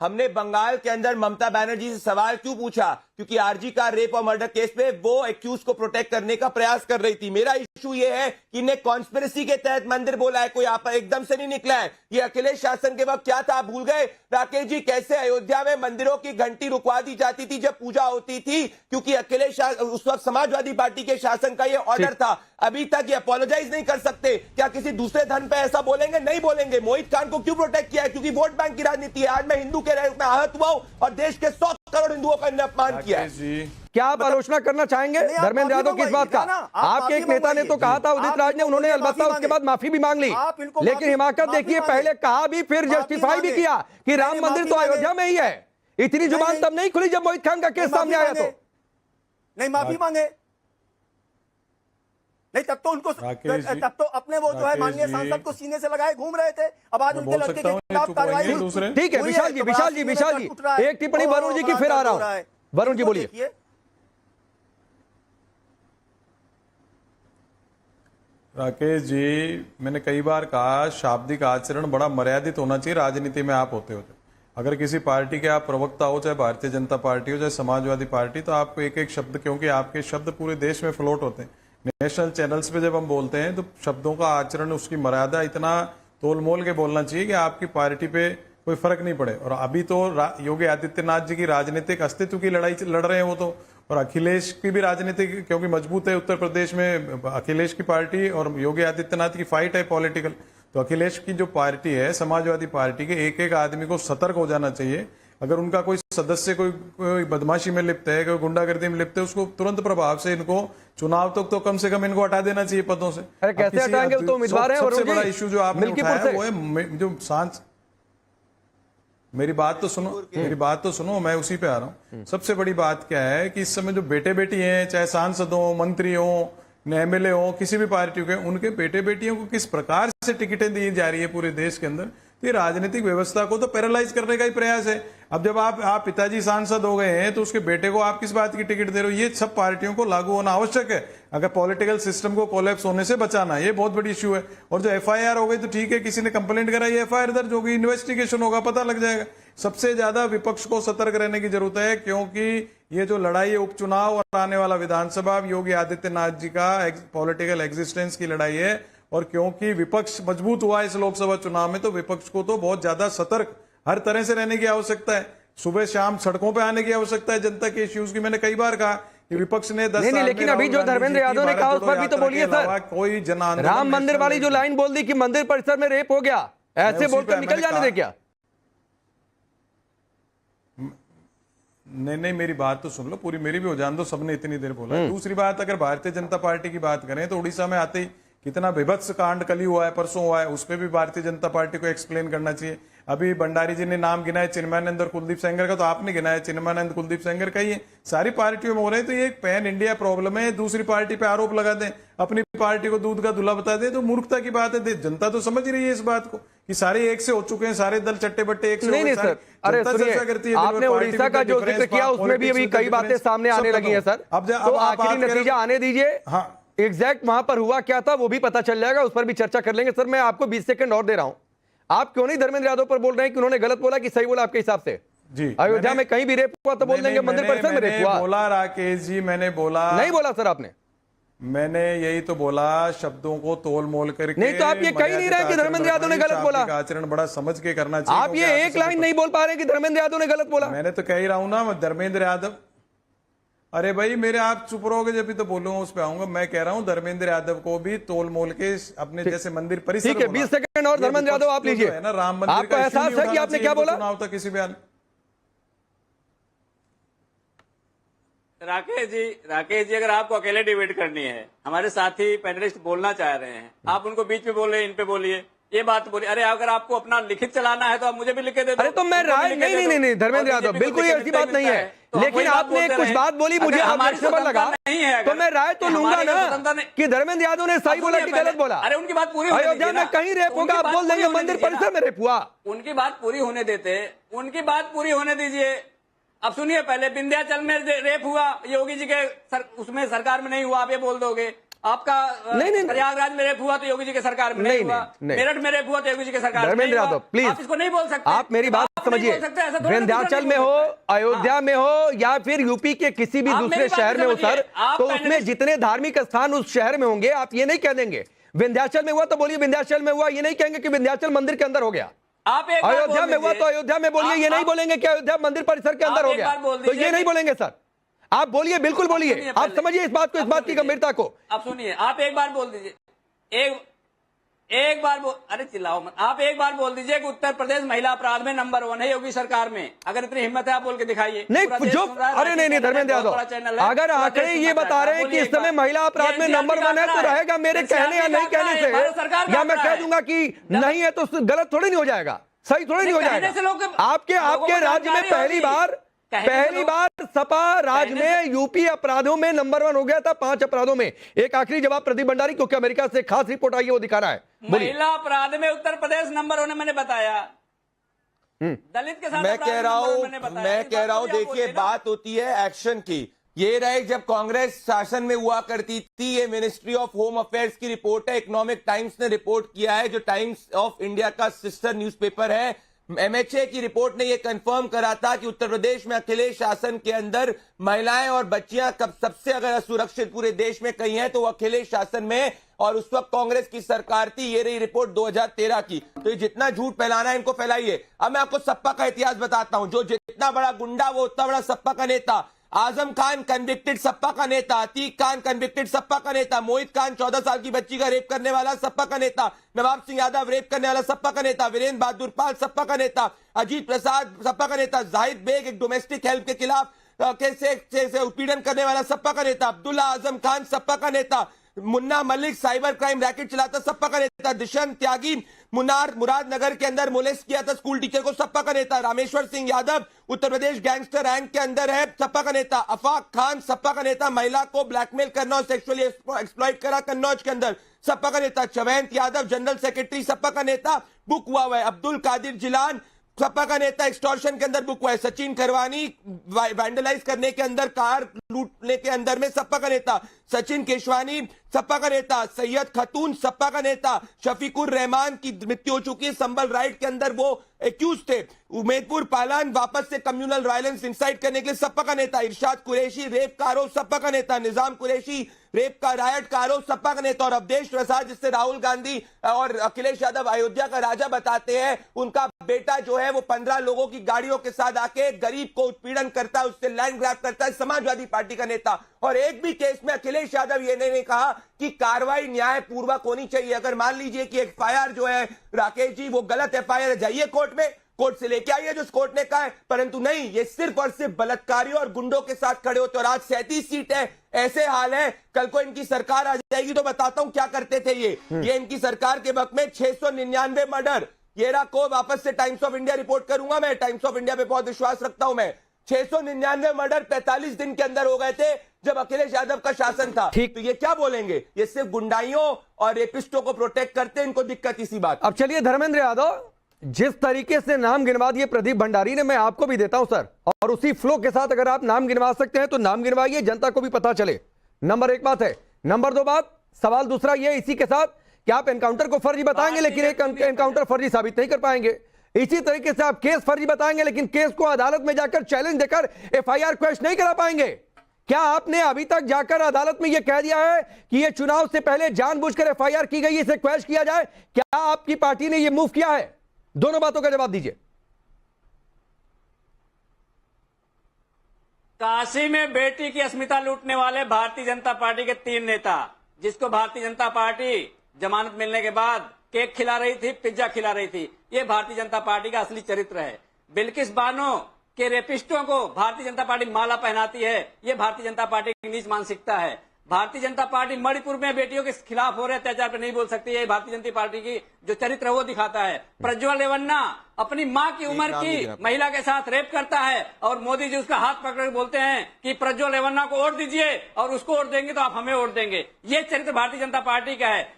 हमने बंगाल के अंदर ममता बनर्जी से सवाल क्यों पूछा? क्योंकि आरजी का रेप और मर्डर केस पे वो एक्यूज को प्रोटेक्ट करने का प्रयास कर रही थी। मेरा इशू ये है कि इन्हें कॉन्स्पिरेसी के तहत मंदिर बोला है, कोई आप एकदम से नहीं निकला है। ये अखिलेश शासन के वक्त क्या था, आप भूल गए? राकेश जी, कैसे अयोध्या में मंदिरों की घंटी रुकवा दी जाती थी जब पूजा होती थी, क्योंकि अखिलेश उस वक्त समाजवादी पार्टी के शासन का ये ऑर्डर था। अभी तक ये अपोलोजाइज नहीं कर सकते। क्या किसी दूसरे धर्म पे ऐसा बोलेंगे? नहीं बोलेंगे। मोहित खान को क्यों प्रोटेक्ट किया है? क्योंकि वोट बैंक की राजनीति है। आज मैं हिंदू के रूप में आहत हुआ हूं और देश के 100 करोड़ हिंदुओं का इन्हें अपमान किया है। क्या आप आलोचना करना चाहेंगे धर्मेंद्र यादव की इस बात का? आपके एक नेता ने तो कहा था, उदित राज ने, उन्होंने अलबत्ता उसके बाद माफी भी मांग ली, लेकिन हिमाकत देखिए, पहले कहा भी फिर जस्टिफाई भी किया कि राम मंदिर तो अयोध्या में ही है। इतनी जुबान तब नहीं खुली जब मोहित खान का केस सामने आया। तो नहीं माफी मांगे, नहीं तब तो उनको, तब तो अपने वो जो है माननीय सांसद को सीने से लगाए घूम रहे थे। अब आज उनके लड़के के खिलाफ कार्रवाई। ठीक है विशाल जी, एक टिप्पणी वरुण जी की फिर आ रहा हूं। वरुण जी बोलिए। राकेश जी, मैंने कई बार कहा, शाब्दिक आचरण बड़ा मर्यादित होना चाहिए राजनीति में आप होते होते। अगर किसी पार्टी के आप प्रवक्ता हो, चाहे भारतीय जनता पार्टी हो, चाहे समाजवादी पार्टी, तो आपको एक एक शब्द, क्योंकि आपके शब्द पूरे देश में फ्लोट होते हैं, नेशनल चैनल्स पे जब हम बोलते हैं तो शब्दों का आचरण, उसकी मर्यादा इतना तोल मोल के बोलना चाहिए कि आपकी पार्टी पे कोई फर्क नहीं पड़े। और अभी तो योगी आदित्यनाथ जी की राजनीतिक अस्तित्व की लड़ाई लड़ रहे हैं वो तो, और अखिलेश की भी राजनीतिक, क्योंकि मजबूत है उत्तर प्रदेश में अखिलेश की पार्टी और योगी आदित्यनाथ की फाइट है पॉलिटिकल। तो अखिलेश की जो पार्टी है, समाजवादी पार्टी के एक एक आदमी को सतर्क हो जाना चाहिए। अगर उनका कोई सदस्य कोई बदमाशी में लिप्त है, कोई गुंडागर्दी में लिप्त है, उसको तुरंत प्रभाव से इनको चुनाव तक तो कम से कम इनको हटा देना चाहिए पदों से। अरे कैसे हटाएंगे? तो उम्मीदवार है। सबसे बड़ा इशू जो आपने उठाया वो है जो मेरी बात तो सुनो, मैं उसी पे आ रहा हूँ। सबसे बड़ी बात क्या है कि इस समय जो बेटे बेटी हैं, चाहे सांसद हो, मंत्री हो, एमएलए हो, किसी भी पार्टी के, उनके बेटे बेटियों को किस प्रकार से टिकटें दी जा रही है पूरे देश के अंदर, ये राजनीतिक व्यवस्था को तो पैरालाइज करने का ही प्रयास है। अब जब आप पिताजी सांसद हो गए हैं तो उसके बेटे को आप किस बात की टिकट दे रहे हो? ये सब पार्टियों को लागू होना आवश्यक है अगर पॉलिटिकल सिस्टम को कोलैप्स होने से बचाना। ये बहुत बड़ी इश्यू है। और जो एफआईआर हो गई तो ठीक है, किसी ने कंप्लेंट कराई, एफआईआर दर्ज होगी, इन्वेस्टिगेशन होगा, पता लग जाएगा। सबसे ज्यादा विपक्ष को सतर्क रहने की जरूरत है, क्योंकि ये जो लड़ाई है उपचुनाव और आने वाला विधानसभा, योगी आदित्यनाथ जी का पॉलिटिकल एग्जिस्टेंस की लड़ाई है। और क्योंकि विपक्ष मजबूत हुआ इस लोकसभा चुनाव में, तो विपक्ष को तो बहुत ज्यादा सतर्क हर तरह से रहने की आवश्यकता है। सुबह शाम सड़कों पे आने की आवश्यकता है जनता के इश्यूज की। मैंने कई बार कहा कि विपक्ष ने 10 नहीं, लेकिन अभी जो धर्मेंद्र यादव ने कहा उस पर भी तो बोलिए सर। कोई जन आंदोलन, राम मंदिर वाली जो लाइन बोल दी कि मंदिर परिसर में रेप हो गया, ऐसे बोलकर निकल जाने दे क्या? नहीं, मेरी बात तो सुन लो पूरी, मेरी भी हो जान दो, सबने इतनी देर बोला। दूसरी बात, अगर भारतीय जनता पार्टी की बात करें तो उड़ीसा में आते ही कितना विभत्स कांड कल हुआ है, परसों हुआ है, उस पर भी भारतीय जनता पार्टी को एक्सप्लेन करना चाहिए। अभी भंडारी जी ने नाम गिना है चिन्मयानंद और कुलदीप सेंगर का, तो आपने गिना है चिन्मयानंद कुलदीप सेंगर का, ही सारी पार्टियों में हो रहे हैं। तो ये एक पैन इंडिया प्रॉब्लम है। दूसरी पार्टी पे आरोप लगा दें, अपनी पार्टी को दूध का धुला बता दें, तो मूर्खता की बात है। जनता तो समझ रही है इस बात को कि सारे एक से हो चुके हैं, सारे दल चट्टे बट्टे एक से। नहीं सर, अरे सुनिए, आपने उड़ीसा का जो जिक्र किया उसमें भी अभी कई बातें सामने आने लगी है सर। अब आखिरी नतीजा आने दीजिए। हाँ, एग्जैक्ट वहां पर हुआ क्या था वो भी पता चल जाएगा, उस पर भी चर्चा कर लेंगे। सर मैं आपको 20 सेकंड और दे रहा हूं। आप क्यों नहीं धर्मेंद्र यादव पर बोल रहे हैं कि उन्होंने गलत बोला कि सही बोला आपके हिसाब से? जी, अयोध्या में कहीं भी रेप हुआ तो बोल देंगे मंदिर परिसर में रेप हुआ। बोला राकेश जी, मैंने बोला नहीं बोला सर आपने? मैंने यही तो बोला, शब्दों को तोल मोल करके। नहीं तो आप ये कह नहीं रहे कि धर्मेंद्र यादव ने गलत बोला। आचरण बड़ा समझ के करना चाहिए। आप ये एक लाइन नहीं बोल पा रहे कि धर्मेंद्र यादव ने गलत बोला। मैंने तो कह ही रहा हूं ना, धर्मेंद्र यादव। अरे भाई मेरे, आप चुप रहोगे जब भी तो बोलूंगा, उस पे आऊंगा। मैं कह रहा हूं धर्मेंद्र यादव को भी तोल मोल के अपने जैसे मंदिर परिसर। ठीक है, 20 सेकंड और धर्मेंद्र यादव आप लीजिए। है ना, राम मंदिर आपको एहसास है कि आपने क्या बोला? चुनाव तक किसी बयान। राकेश जी अगर आपको अकेले डिबेट करनी है, हमारे साथी पैनलिस्ट बोलना चाह रहे हैं, आप उनको बीच में बोल रहे हैं, इन पे बोलिए, ये बात बोलिए। अरे अगर आपको अपना लिखित चलाना है तो आप मुझे भी लिख के दे दो। अरे तो मैं राय नहीं धर्मेंद्र यादव, बिल्कुल ये ऐसी बात नहीं है, लेकिन आपने कुछ बात बोली, मुझे ऑब्जेक्शनेबल लगा, तो मैं राय तो लूंगा ना कि धर्मेंद्र यादव ने सही बोला कि गलत बोला। अरे उनकी बात पूरी, अयोध्या में कहीं रेप होगा आप बोल देंगे मंदिर परिसर में रेप हुआ। उनकी बात पूरी होने देते, उनकी बात पूरी होने दीजिए। अब सुनिए, पहले विंध्याचल में रेप हुआ, योगी जी के उसमें सरकार में नहीं हुआ, आप ये बोल दोगे। आपका प्रयागराज में रेप हुआ तो योगी जी की सरकार में नहीं हुआ, मेरठ में रेप हुआ तो योगी जी की सरकार में नहीं हुआ। प्लीज आप इसको नहीं बोल सकते, आप मेरी बात समझिए। विंध्याचल में हो, अयोध्या में हो, या फिर यूपी के किसी भी दूसरे शहर में हो सर, तो उसमें जितने धार्मिक स्थान उस शहर में होंगे, आप ये नहीं कह देंगे विंध्याचल में हुआ तो बोलिए विंध्याचल में हुआ, ये नहीं कहेंगे कि विंध्याचल मंदिर के अंदर हो गया। आप अयोध्या में हुआ तो अयोध्या में बोलिए, ये नहीं बोलेंगे कि अयोध्या मंदिर परिसर के अंदर हो गया, तो ये नहीं बोलेंगे सर। आप बोलिए, बिल्कुल बोलिए, आप समझिए इस बात को, इस बात की गंभीरता को। आप सुनिए, आप एक बार बोल दीजिए, एक बार अरे चिल्लाओ मत, आप एक बार बोल दीजिए कि उत्तर प्रदेश महिला अपराध में नंबर 1 है योगी सरकार में। अगर इतनी हिम्मत है आप बोल के दिखाइए। नहीं जो, अरे नहीं धर्मेंद्र यादव, अगर आंकड़े ये बता रहे हैं कि इस समय महिला अपराध में नंबर 1 है, तो रहेगा मेरे कहने या नहीं कहने से, या मैं कह दूंगा कि नहीं है तो गलत थोड़ी नहीं हो जाएगा, सही थोड़ी नहीं हो जाएगा। आपके राज्य में पहली बार सपा राज में यूपी अपराधों में नंबर 1 हो गया था, 5 अपराधों में। एक आखिरी जवाब प्रदीप भंडारी, क्योंकि अमेरिका से खास रिपोर्ट आई है, वो दिखा रहा है। महिला अपराध में उत्तर प्रदेश नंबर 1 मैंने बताया, दलित के साथ मैं कह रहा हूं देखिए, बात होती है एक्शन की। ये रहे जब कांग्रेस शासन में हुआ करती थी, ये मिनिस्ट्री ऑफ होम अफेयर्स की रिपोर्ट है, इकोनॉमिक टाइम्स ने रिपोर्ट किया है, जो टाइम्स ऑफ इंडिया का सिस्टर न्यूज़पेपर है। एमएचए की रिपोर्ट ने यह कंफर्म करा था कि उत्तर प्रदेश में अखिलेश शासन के अंदर महिलाएं और बच्चियां कब सबसे अगर असुरक्षित पूरे देश में कहीं हैं तो वो अखिलेश शासन में, और उस वक्त कांग्रेस की सरकार थी। ये रही रिपोर्ट 2013 की। तो ये जितना झूठ फैलाना है इनको फैलाइए। अब मैं आपको सपा का इतिहास बताता हूं। जो जितना बड़ा गुंडा वो उतना बड़ा सपा का नेता। आजम खान कन्विक्टेड सपा का नेता, अतीक खान कन्विक्टेड सपा का नेता, मोहित खान 14 साल की बच्ची का रेप करने वाला सपा का नेता, नवाब सिंह यादव रेप करने वाला सपा का नेता, वीरेंद्र बहादुर पाल सपा का नेता, अजीत प्रसाद सपा का नेता, जाहिद बेग एक डोमेस्टिक हेल्प के खिलाफ कैसे उत्पीड़न करने वाला सपा का नेता, अब्दुल्ला आजम खान सपा का नेता, Munna Malik cyber crime racket चलाता सपा का नेता, दिशन त्यागी मुरादनगर के अंदर मोलेस्ट किया था स्कूल टीचर को सपा का नेता, रामेश्वर सिंह यादव उत्तर प्रदेश गैंगस्टर रैंक के अंदर है सपा का नेता, अफाक खान सपा का नेता, महिला को ब्लैकमेल करना और सेक्सुअली एक्सप्लॉइट करा कन्नौज के अंदर सपा का नेता, चवैंत यादव जनरल सेक्रेटरी सपा का नेता बुक हुआ है, अब्दुल कादिर जिलान सपा का नेता एक्सटॉर्शन के अंदर बुक हुआ है, सचिन खरवानी वैंडलाइज करने के अंदर कार लूटने के अंदर में सपा का नेता, सचिन केशवानी सपा का नेता, सैयद खतून सपा का नेता, शफीकुर रहमान की मृत्यु हो चुकी है, संबल राइट के अंदर वो एक्यूज थे, उमेदपुर पालान वापस से कम्युनल वायलेंस इंसाइट करने के लिए सपा का नेता, इरशाद कुरैशी रेप का आरोप सपा का नेता, निजाम कुरैशी रेप का रायट का आरोप सपा का नेता, और अवधेश प्रसाद जिससे राहुल गांधी और अखिलेश यादव अयोध्या का राजा बताते हैं, उनका बेटा जो है वो 15 लोगों की गाड़ियों के साथ आके गरीब को उत्पीड़न करता है, उससे लैंड ग्रैब करता है, समाजवादी पार्टी का नेता। और एक भी केस में अखिलेश यादव ये नहीं कहा कि कार्रवाई न्याय पूर्वक होनी चाहिए। अगर मान लीजिए कि एफआईआर जो है राकेश जी वो गलत एफआईआर है, जाइए कोर्ट में, कोर्ट से लेके आइए जो कोर्ट ने कहा है, परंतु नहीं, ये सिर्फ और सिर्फ बलात्कारियों और गुंडों के साथ खड़े होते। और आज 37 सीट है, ऐसे हाल है, कल को इनकी सरकार आ जाएगी तो बताता हूं क्या करते थे ये इनकी सरकार के वक्त में 699 मर्डर। ये रहा को वापस से टाइम्स ऑफ इंडिया रिपोर्ट करूंगा, मैं टाइम्स ऑफ इंडिया पे बहुत विश्वास रखता हूं मैं। 699 मर्डर 45 दिन के अंदर हो गए थे जब अखिलेश यादव का शासन था। तो ये क्या बोलेंगे, ये सिर्फ गुंडाइयों और रेपिस्टों को प्रोटेक्ट करते हैं, इनको दिक्कत इसी बात। अब चलिए धर्मेंद्र यादव, जिस तरीके से नाम गिनवा दिए प्रदीप भंडारी ने, मैं आपको भी देता हूं सर, और उसी फ्लो के साथ अगर आप नाम गिनवा सकते हैं तो नाम गिनवाइए, जनता को भी पता चले। नंबर 1 बात है। नंबर 2 बात, सवाल दूसरा ये इसी के साथ कि आप एनकाउंटर को फर्जी बताएंगे लेकिन एक एनकाउंटर फर्जी साबित नहीं कर पाएंगे। इसी तरीके से आप केस फर्जी बताएंगे लेकिन केस को अदालत में जाकर चैलेंज देकर एफआईआर क्वेश्चन नहीं करा पाएंगे। क्या आपने अभी तक जाकर अदालत में यह कह दिया है कि यह चुनाव से पहले जानबूझकर एफआईआर की गई, इसे क्वेश्चन किया जाए? क्या आपकी पार्टी ने यह मूव किया है? दोनों बातों का जवाब दीजिए। काशी में बेटी की अस्मिता लूटने वाले भारतीय जनता पार्टी के 3 नेता, जिसको भारतीय जनता पार्टी जमानत मिलने के बाद केक खिला रही थी, पिज्जा खिला रही थी, ये भारतीय जनता पार्टी का असली चरित्र है। बिल्किस बानो के रेपिस्टों को भारतीय जनता पार्टी माला पहनाती है, ये भारतीय जनता पार्टी की नीच मानसिकता है। भारतीय जनता पार्टी मणिपुर में बेटियों के खिलाफ हो रहे अत्याचार पर नहीं बोल सकती है, भारतीय जनता पार्टी की जो चरित्र है वो दिखाता है। प्रज्वल रेवन्ना अपनी मां की उम्र की महिला के साथ रेप करता है और मोदी जी उसका हाथ पकड़ के बोलते हैं कि प्रज्वल रेवन्ना को वोट दीजिए और उसको वोट देंगे तो आप हमें वोट देंगे। ये चरित्र भारतीय जनता पार्टी का है।